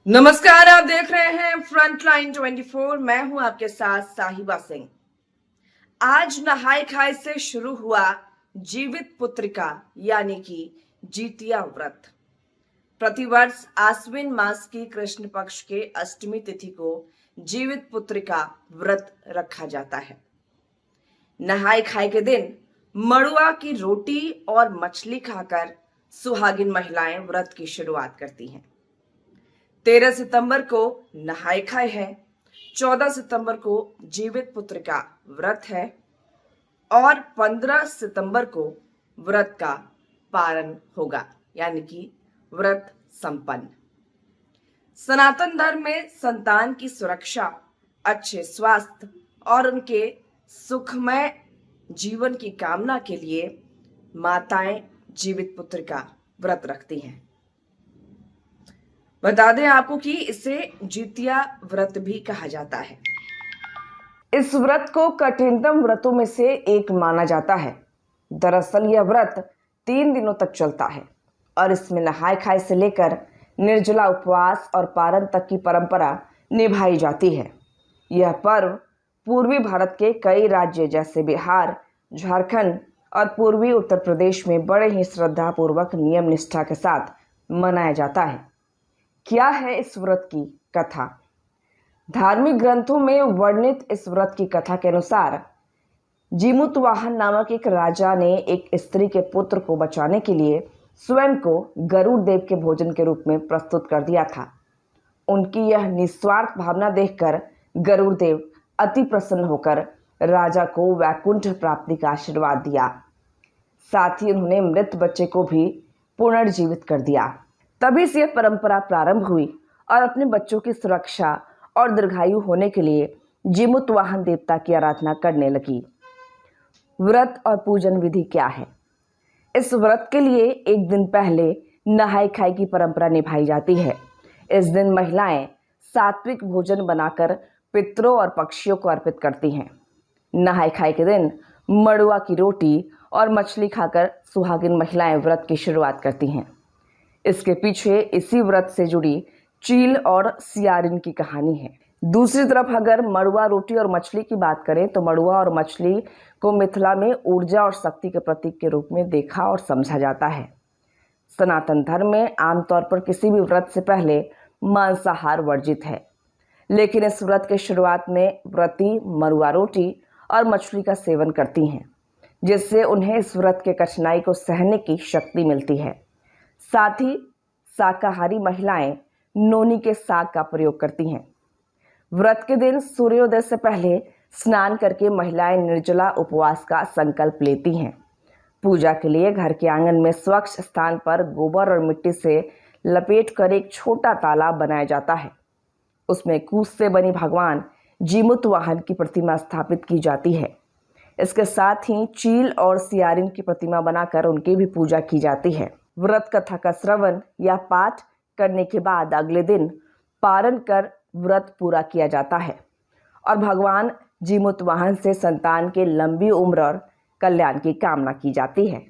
नमस्कार, आप देख रहे हैं फ्रंटलाइन 24। मैं हूं आपके साथ साहिबा सिंह। आज नहाय खाए से शुरू हुआ जीवित पुत्रिका यानी कि जितिया व्रत। प्रतिवर्ष आश्विन मास की कृष्ण पक्ष के अष्टमी तिथि को जीवित पुत्रिका व्रत रखा जाता है। नहाय खाए के दिन मड़ुआ की रोटी और मछली खाकर सुहागिन महिलाएं व्रत की शुरुआत करती हैं। 13 सितंबर को नहाय खाए है, 14 सितंबर को जीवित पुत्रिका व्रत है और 15 सितंबर को व्रत का पारण होगा, यानी कि व्रत संपन्न। सनातन धर्म में संतान की सुरक्षा, अच्छे स्वास्थ्य और उनके सुखमय जीवन की कामना के लिए माताएं जीवित पुत्रिका व्रत रखती हैं। बता दें आपको कि इसे जितिया व्रत भी कहा जाता है। इस व्रत को कठिनतम व्रतों में से एक माना जाता है। दरअसल यह व्रत 3 दिनों तक चलता है और इसमें नहाय खाए से लेकर निर्जला उपवास और पारण तक की परंपरा निभाई जाती है। यह पर्व पूर्वी भारत के कई राज्य जैसे बिहार, झारखंड और पूर्वी उत्तर प्रदेश में बड़े ही श्रद्धापूर्वक नियम निष्ठा के साथ मनाया जाता है। क्या है इस व्रत की कथा? धार्मिक ग्रंथों में वर्णित इस व्रत की कथा के अनुसार जीमूतवाहन नामक एक राजा ने एक स्त्री के पुत्र को बचाने के लिए स्वयं को गरुड़ देव के भोजन के रूप में प्रस्तुत कर दिया था। उनकी यह निस्वार्थ भावना देखकर गरुड़ देव अति प्रसन्न होकर राजा को वैकुंठ प्राप्ति का आशीर्वाद दिया। साथ ही उन्होंने मृत बच्चे को भी पुनर्जीवित कर दिया। तभी से यह परंपरा प्रारंभ हुई और अपने बच्चों की सुरक्षा और दीर्घायु होने के लिए जीमूतवाहन देवता की आराधना करने लगी। व्रत और पूजन विधि क्या है? इस व्रत के लिए एक दिन पहले नहाय खाए की परंपरा निभाई जाती है। इस दिन महिलाएं सात्विक भोजन बनाकर पितरों और पक्षियों को अर्पित करती हैं। नहाय खाए के दिन मड़ुआ की रोटी और मछली खाकर सुहागिन महिलाएं व्रत की शुरुआत करती हैं। इसके पीछे इसी व्रत से जुड़ी चील और सियारिन की कहानी है। दूसरी तरफ अगर मड़ुआ रोटी और मछली की बात करें तो मड़ुआ और मछली को मिथिला में ऊर्जा और शक्ति के प्रतीक के रूप में देखा और समझा जाता है। सनातन धर्म में आमतौर पर किसी भी व्रत से पहले मांसाहार वर्जित है, लेकिन इस व्रत के शुरुआत में व्रती मड़ुआ रोटी और मछली का सेवन करती हैं, जिससे उन्हें इस व्रत के कठिनाई को सहने की शक्ति मिलती है। साथ ही शाकाहारी महिलाएं नोनी के साग का प्रयोग करती हैं। व्रत के दिन सूर्योदय से पहले स्नान करके महिलाएं निर्जला उपवास का संकल्प लेती हैं। पूजा के लिए घर के आंगन में स्वच्छ स्थान पर गोबर और मिट्टी से लपेटकर एक छोटा तालाब बनाया जाता है। उसमें कूस से बनी भगवान जीमूतवाहन की प्रतिमा स्थापित की जाती है। इसके साथ ही चील और सियारिन की प्रतिमा बनाकर उनकी भी पूजा की जाती है। व्रत कथा का श्रवण या पाठ करने के बाद अगले दिन पारण कर व्रत पूरा किया जाता है और भगवान जीमूतवाहन से संतान के लंबी उम्र और कल्याण की कामना की जाती है।